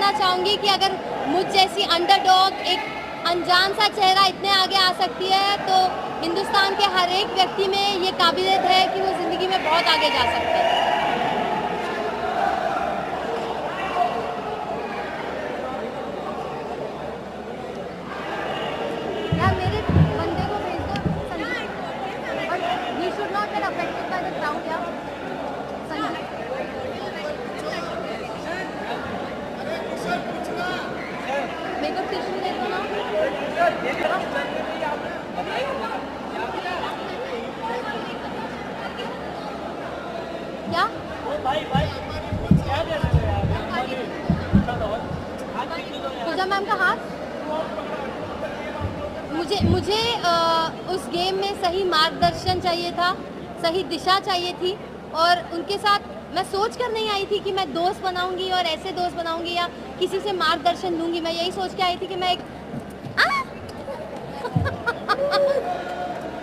कहना चाहूँगी कि अगर मुझ जैसी अंडरडॉग, एक अनजान सा चेहरा इतने आगे आ सकती है, तो हिंदुस्तान के हर एक व्यक्ति में ये काबिलियत है कि वो ज़िंदगी में बहुत आगे जा सकता है। यार मेरे बंदे को भेज दो Sanjay, but he should not get affected by the crowd यार। संजय मेरे को टिश्यू दे दो ना। क्या पूजा मैम का हाथ? मुझे उस गेम में सही मार्गदर्शन चाहिए था, सही दिशा चाहिए थी, और उनके साथ मैं सोच कर नहीं आई थी कि मैं दोस्त बनाऊंगी और ऐसे दोस्त बनाऊंगी या किसी से मार्गदर्शन लूंगी। मैं यही सोच के आई थी कि मैं एक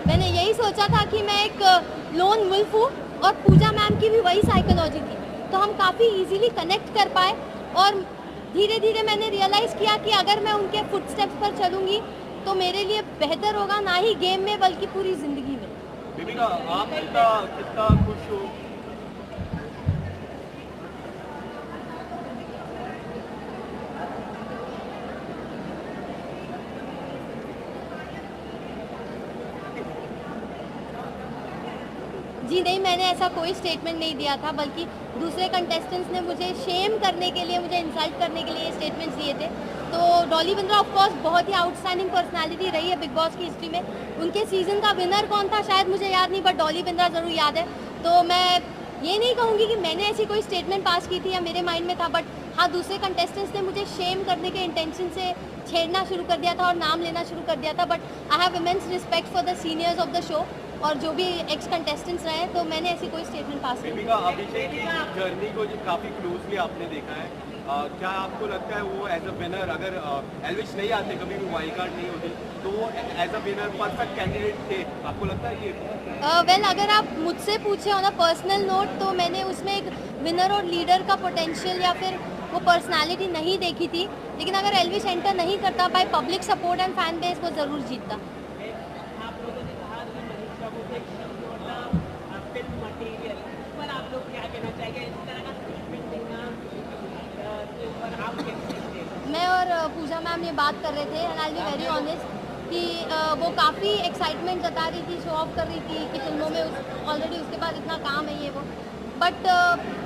मैंने यही सोचा था कि मैं एक लोन वुल्फ हूँ, और पूजा मैम की भी वही साइकोलॉजी थी, तो हम काफ़ी इजीली कनेक्ट कर पाए। और धीरे धीरे मैंने रियलाइज़ किया कि अगर मैं उनके फुटस्टेप्स पर चलूँगी तो मेरे लिए बेहतर होगा, ना ही गेम में बल्कि पूरी ज़िंदगी में। दीपिका, आप कितना खुश हो? जी नहीं, मैंने ऐसा कोई स्टेटमेंट नहीं दिया था, बल्कि दूसरे कंटेस्टेंट्स ने मुझे शेम करने के लिए, मुझे इंसल्ट करने के लिए ये स्टेटमेंट्स दिए थे। तो डॉली बिंद्रा ऑफ कोर्स बहुत ही आउटस्टैंडिंग पर्सनालिटी रही है बिग बॉस की हिस्ट्री में। उनके सीज़न का विनर कौन था शायद मुझे याद नहीं, बट डॉली बिंद्रा ज़रूर याद है। तो मैं ये नहीं कहूँगी कि मैंने ऐसी कोई स्टेटमेंट पास की थी या मेरे माइंड में था, बट हाँ, दूसरे कंटेस्टेंट्स ने मुझे शेम करने के इंटेंशन से छेड़ना शुरू कर दिया था और नाम लेना शुरू कर दिया था। But I have immense respect for the seniors of the show और जो भी एक्स कंटेस्टेंट्स रहे, तो मैंने ऐसी कोई स्टेटमेंट पास नहीं। दीपिका, अभिषेक की जर्नी को काफ़ी क्लोजली आपने देखा है, क्या आपको लगता है वो एज अ विनर, अगर एल्विश नहीं आते, कभी भी वाइल्ड कार्ड नहीं होती, तो वो as a winner perfect candidate थे? आपको लगता है ये? वेल, अगर आप मुझसे पूछे ऑन अ पर्सनल नोट, तो मैंने उसमें एक विनर और लीडर का पोटेंशियल या फिर वो पर्सनालिटी नहीं देखी थी। लेकिन अगर एल्विश एंटर नहीं करता, by public support and fan base वो ज़रूर जीतता। मैं और पूजा मैम ये बात कर रहे थे, and I be very honest कि वो काफ़ी एक्साइटमेंट जता रही थी, शो ऑफ कर रही थी कि फिल्मों में ऑलरेडी उसके पास इतना काम है ये वो। बट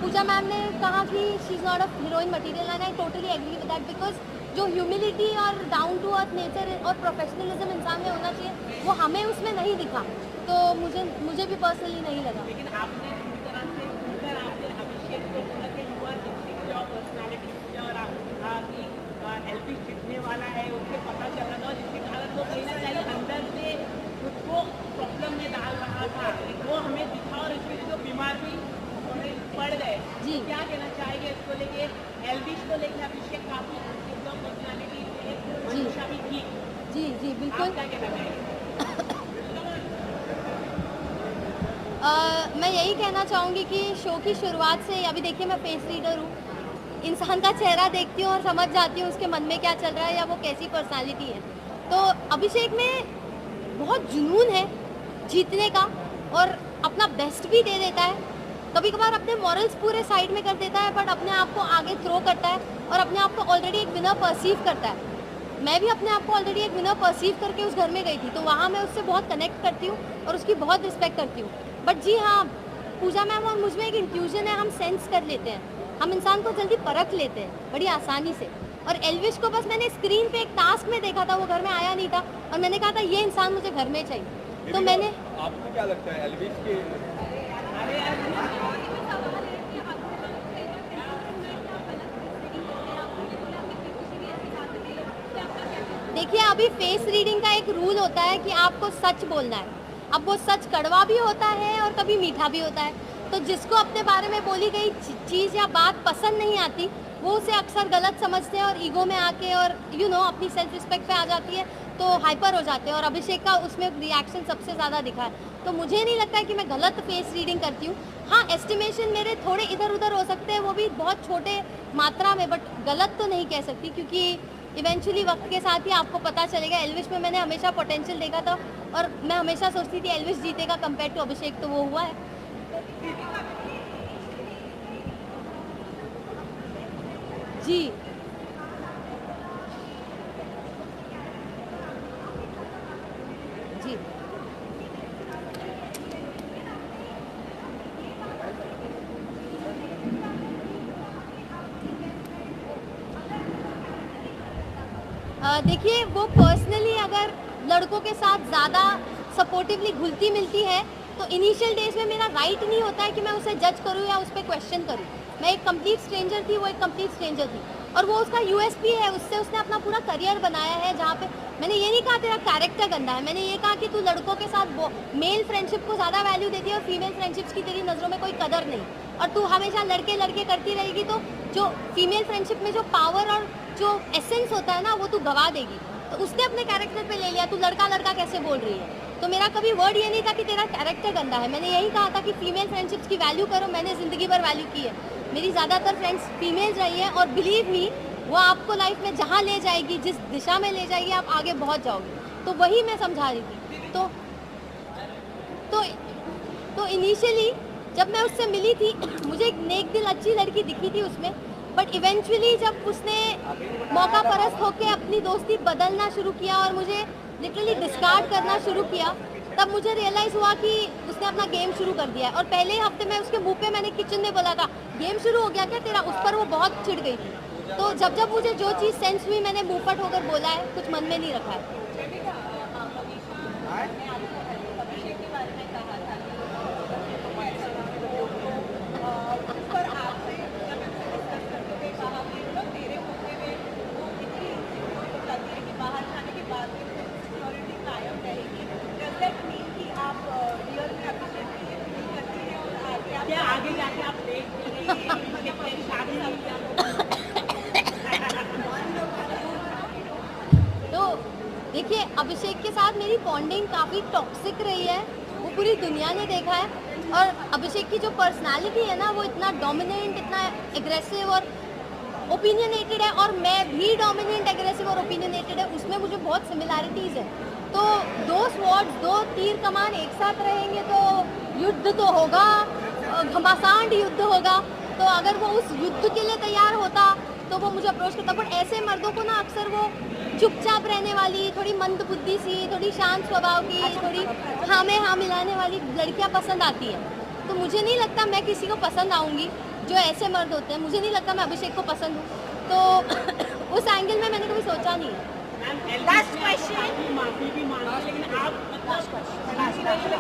पूजा मैम ने कहा कि she is not a heroine material, and I totally agree with that, because जो ह्यूमिलिटी और डाउन टू अर्थ नेचर और प्रोफेशनलिज्म इंसान में होना चाहिए, वो हमें उसमें नहीं दिखा। तो मुझे भी पर्सनली नहीं लगा। लेकिन आपने पूरी तरह से अगर आपने अभिषेक को बोला कि हुआ जितनी जो पर्सनालिटी और आपकी एल्विश जीतने वाला है उससे पता चल रहा था, जिसके कारण वो कहीं ना कहीं अंदर से खुद को प्रॉब्लम में डाल रहा था, वो हमें दिखा, और इसके लिए जो बीमार भी पड़ गए। जी, क्या कहना चाहेंगे इसको लेके? एल्विश को लेके अभिषेक काफी पर्सनालिटी मनीषा भी थी। जी जी बिल्कुल। क्या कहना चाहेंगे? मैं यही कहना चाहूँगी कि शो की शुरुआत से अभी देखिए, मैं फेस रीडर हूँ, इंसान का चेहरा देखती हूँ और समझ जाती हूँ उसके मन में क्या चल रहा है या वो कैसी पर्सनालिटी है। तो अभिषेक में बहुत जुनून है जीतने का, और अपना बेस्ट भी दे देता है। कभी कभार अपने मॉरल्स पूरे साइड में कर देता है, बट अपने आप को आगे थ्रो करता है और अपने आप को ऑलरेडी एक विनर परसीव करता है। मैं भी अपने आप को ऑलरेडी एक विनर परसीव करके उस घर में गई थी, तो वहाँ मैं उससे बहुत कनेक्ट करती हूँ और उसकी बहुत रिस्पेक्ट करती हूँ। बट जी हाँ, पूजा मैम और मुझ में एक इंट्यूजन है, हम सेंस कर लेते हैं, हम इंसान को जल्दी परख लेते हैं बड़ी आसानी से। और एल्विश को बस मैंने स्क्रीन पे एक टास्क में देखा था, वो घर में आया नहीं था, और मैंने कहा था ये इंसान मुझे घर में चाहिए। तो मैंने आपको क्या लगता है एल्विश के? देखिए, अभी फेस रीडिंग का एक रूल होता है कि आपको सच बोलना है। अब वो सच कड़वा भी होता है और कभी मीठा भी होता है। तो जिसको अपने बारे में बोली गई चीज़ या बात पसंद नहीं आती, वो उसे अक्सर गलत समझते हैं और ईगो में आके और अपनी सेल्फ रिस्पेक्ट पे आ जाती है, तो हाइपर हो जाते हैं और अभिषेक का उसमें रिएक्शन सबसे ज़्यादा दिखा है। तो मुझे नहीं लगता है कि मैं गलत फेस रीडिंग करती हूँ। हाँ, एस्टिमेशन मेरे थोड़े इधर उधर हो सकते हैं, वो भी बहुत छोटे मात्रा में, बट गलत तो नहीं कह सकती क्योंकि इवेंचुअली वक्त के साथ ही आपको पता चलेगा। एल्विश में मैंने हमेशा पोटेंशियल देखा था और मैं हमेशा सोचती थी एल्विश जीतेगा कंपेयर टू अभिषेक, तो वो हुआ है। जी जी देखिए, वो पर्सनली अगर लड़कों के साथ ज़्यादा सपोर्टिवली घुलती मिलती है तो इनिशियल डेज में मेरा राइट नहीं होता है कि मैं उसे जज करूँ या उस पर क्वेश्चन करूँ। मैं एक कंप्लीट स्ट्रेंजर थी, वो एक कंप्लीट स्ट्रेंजर थी और वो उसका यूएसपी है, उससे उसने अपना पूरा करियर बनाया है। जहाँ पे मैंने ये नहीं कहा तेरा कैरेक्टर गंदा है, मैंने ये कहा कि तू लड़कों के साथ मेल फ्रेंडशिप को ज़्यादा वैल्यू देती है और फीमेल फ्रेंडशिप्स की तेरी नज़रों में कोई कदर नहीं, और तू हमेशा लड़के लड़के करती रहेगी तो जो फीमेल फ्रेंडशिप में जो पावर और जो एसेंस होता है ना वो तू गवा देगी। तो उसने अपने कैरेक्टर पे ले लिया, तू लड़का लड़का कैसे बोल रही है। तो मेरा कभी वर्ड ये नहीं था कि तेरा कैरेक्टर गंदा है, मैंने यही कहा था कि फीमेल फ्रेंडशिप्स की वैल्यू करो। मैंने ज़िंदगी भर वैल्यू की है, मेरी ज़्यादातर फ्रेंड्स फीमेल्स रही है और बिलीव मी वो आपको लाइफ में जहाँ ले जाएगी, जिस दिशा में ले जाएगी, आप आगे बहुत जाओगे। तो वही मैं समझा रही थी। तो इनिशियली जब मैं उससे मिली थी मुझे एक नेक दिल अच्छी लड़की दिखी थी उसमें, बट इवेंचुअली जब उसने मौका परस्त होकर अपनी दोस्ती बदलना शुरू किया और मुझे लिटरली डिस्कार्ड करना शुरू किया, तब मुझे रियलाइज़ हुआ कि उसने अपना गेम शुरू कर दिया है। और पहले हफ्ते में उसके मुंह पे मैंने किचन में बोला था गेम शुरू हो गया क्या तेरा, उस पर वो बहुत चिढ़ गई थी। तो जब जब मुझे जो चीज़ सेंस हुई मैंने मुंहफट होकर बोला है, कुछ मन में नहीं रखा है। क्या आगे जाके आप देख शादी तो देखिए, अभिषेक के साथ मेरी बॉन्डिंग काफ़ी टॉक्सिक रही है, वो पूरी दुनिया ने देखा है। और अभिषेक की जो पर्सनालिटी है ना वो इतना डोमिनेंट, इतना एग्रेसिव और ओपिनियनेटेड है, और मैं भी डोमिनेंट, एग्रेसिव और ओपिनियनेटेड है, उसमें मुझे बहुत सिमिलैरिटीज़ है। तो दो स्वॉर्ड्स, दो तीर कमान एक साथ रहेंगे तो युद्ध तो होगा, घमासान युद्ध होगा। तो अगर वो उस युद्ध के लिए तैयार होता तो वो मुझे अप्रोच करता। बट ऐसे मर्दों को ना अक्सर वो चुपचाप रहने वाली, थोड़ी मंदबुद्धि सी, थोड़ी शांत स्वभाव की, थोड़ी हाँ में हाँ मिलाने वाली लड़कियां पसंद आती हैं। तो मुझे नहीं लगता मैं किसी को पसंद आऊँगी जो ऐसे मर्द होते हैं। मुझे नहीं लगता मैं अभिषेक को पसंद हूँ। तो उस एंगल में मैंने कभी सोचा नहीं है। Last question. माफी भी मांगी लेकिन आप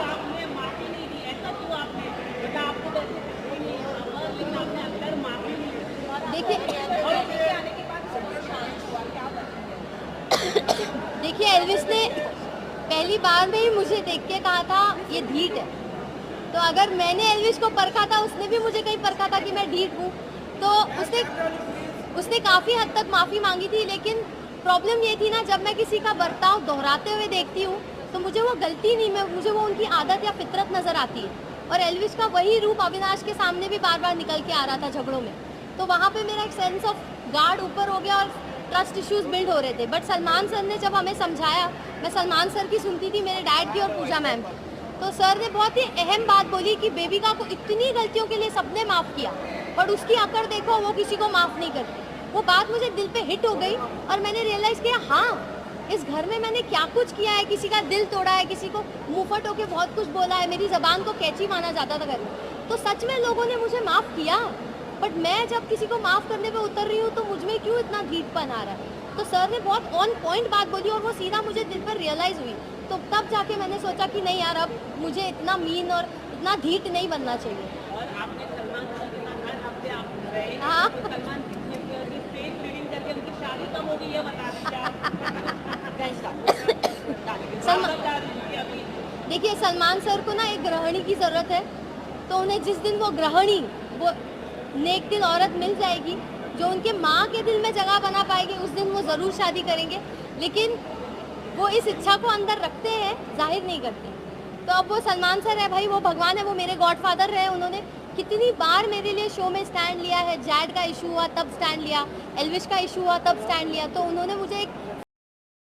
आपने माफी नहीं दी, ऐसा क्यों? आपने बेटा आपको वैसे कोई नहीं है, लेकिन आपने अंदर माफी नहीं दी। देखिए एल्विस ने पहली बार में ही मुझे देख के कहा था ये ढीठ है। तो अगर मैंने एल्विस को परखा था, उसने भी मुझे कहीं परखा था कि मैं ढीठ हूँ। तो उसने काफ़ी हद तक माफ़ी मांगी थी, लेकिन प्रॉब्लम ये थी ना, जब मैं किसी का बर्ताव दोहराते हुए देखती हूँ तो मुझे वो गलती नहीं, मुझे वो उनकी आदत या फितरत नज़र आती है। और एल्विस का वही रूप अविनाश के सामने भी बार बार निकल के आ रहा था झगड़ों में। तो वहाँ पे मेरा एक सेंस ऑफ गार्ड ऊपर हो गया और ट्रस्ट इश्यूज बिल्ड हो रहे थे। बट सलमान सर ने जब हमें समझाया, मैं सलमान सर की सुनती थी, मेरे डैड की और पूजा मैम की, तो सर ने बहुत ही अहम बात बोली कि बेबिका को इतनी गलतियों के लिए सबने माफ़ किया, बट उसकी अकड़ देखो, वो किसी को माफ़ नहीं करती। वो बात मुझे दिल पे हिट हो गई और मैंने रियलाइज़ किया हाँ, इस घर में मैंने क्या कुछ किया है, किसी का दिल तोड़ा है, किसी को मुंहफट होके बहुत कुछ बोला है, मेरी ज़बान को कैची माना जाता था घर में। तो सच में लोगों ने मुझे माफ़ किया, बट मैं जब किसी को माफ़ करने पे उतर रही हूँ तो मुझ में क्यों इतना ढीठपन आ रहा है। तो सर ने बहुत ऑन पॉइंट बात बोली और वो सीधा मुझे दिल पर रियलाइज़ हुई। तो तब जाके मैंने सोचा कि नहीं यार, अब मुझे इतना मीन और इतना ढीठ नहीं बनना चाहिए। और आपने सलमान खान के साथ हर हफ्ते आप रहे, हाँ। तो सलमान की फेस रीडिंग करके उनकी शादी कब होगी ये बता दीजिए। देखिए, सलमान सर को ना एक गृहिणी की ज़रूरत है, तो उन्हें जिस दिन वो गृहिणी, वो नेक दिल औरत मिल जाएगी जो उनके माँ के दिल में जगह बना पाएगी, उस दिन वो ज़रूर शादी करेंगे। लेकिन वो इस इच्छा को अंदर रखते हैं, जाहिर नहीं करते। तो अब वो सलमान सर है भाई, वो भगवान है, वो मेरे गॉडफादर रहे। उन्होंने कितनी बार मेरे लिए शो में स्टैंड लिया है। जैड का इशू हुआ तब स्टैंड लिया, एल्विश का इशू हुआ तब स्टैंड लिया। तो उन्होंने मुझे एक